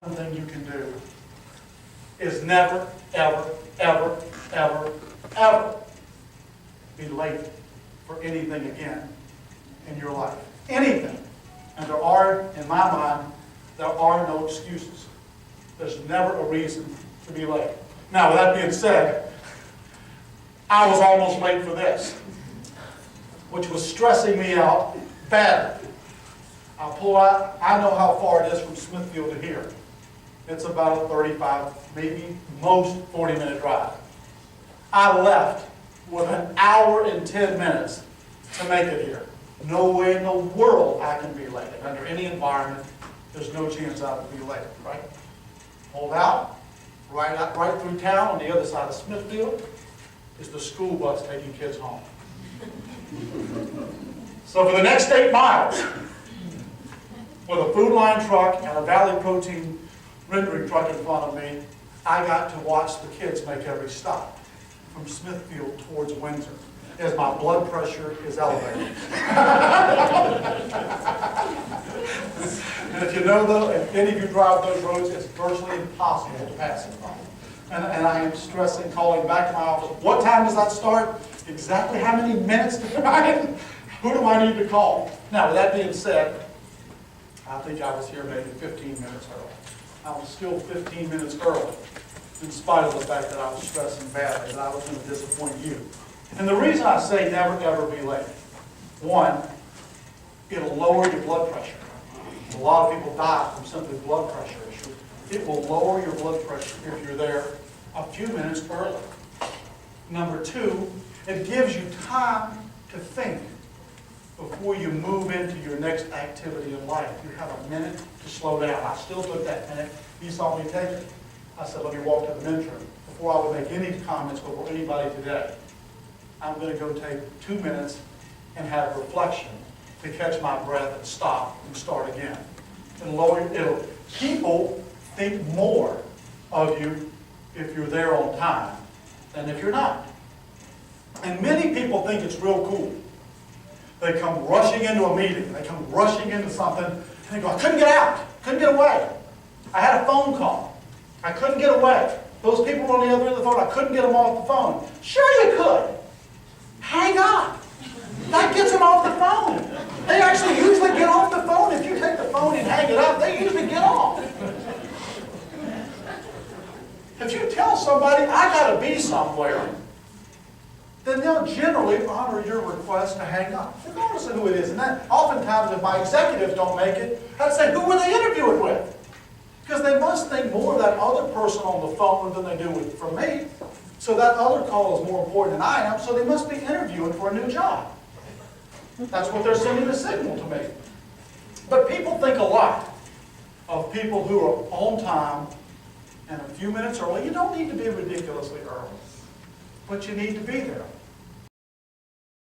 One thing you can do is never, ever, ever, ever, ever be late for anything again in your life. Anything. And there are, in my mind, there are no excuses. There's never a reason to be late. Now, with that being said, I was almost late for this, which was stressing me out badly. I'll pull out, I know how far it is from Smithfield to here. It's about a 35, maybe most 40-minute drive. I left with an hour and 10 minutes to make it here. No way in the world I can be late. And under any environment, there's no chance I would be late, right? Hold out, right through town on the other side of Smithfield is the school bus taking kids home. So for the next 8 miles, with a Food Line truck and a Valley Protein rendering truck in front of me, I got to watch the kids make every stop from Smithfield towards Windsor as my blood pressure is elevated. And if you know though, if any of you drive those roads, it's virtually impossible to pass it by. And I am stressing, calling back to my office. What time does that start? Exactly how many minutes do who do I need to call? Now, with that being said, I think I was here maybe 15 minutes early. I was still 15 minutes early, in spite of the fact that I was stressing badly, that I was going to disappoint you. And the reason I say never, ever be late, one, it'll lower your blood pressure. A lot of people die from simply blood pressure issues. It will lower your blood pressure if you're there a few minutes early. Number two, it gives you time to think before you move into your next activity in life. You have a minute to slow down. I still took that minute. You saw me take it. I said, let me walk to the men's room. Before I would make any comments before anybody today, I'm going to go take 2 minutes and have reflection to catch my breath and stop and start again. People think more of you if you're there on time than if you're not. And many people think it's real cool. They come rushing into a meeting, they come rushing into something, and they go, I couldn't get out, couldn't get away. I had a phone call, I couldn't get away. Those people were on the other end of the phone, I couldn't get them off the phone. Sure you could. Hang on. That gets them off the phone. They actually usually get off the phone. If you take the phone and hang it up, they usually get off. If you tell somebody, I got to be somewhere, then they'll generally honor your request to hang up, regardless of who it is. And then oftentimes, if my executives don't make it, I'd say, who were they interviewing with? Because they must think more of that other person on the phone than they do for me. So that other call is more important than I am, so they must be interviewing for a new job. That's what they're sending a signal to me. But people think a lot of people who are on time and a few minutes early. You don't need to be ridiculously early, but you need to be there.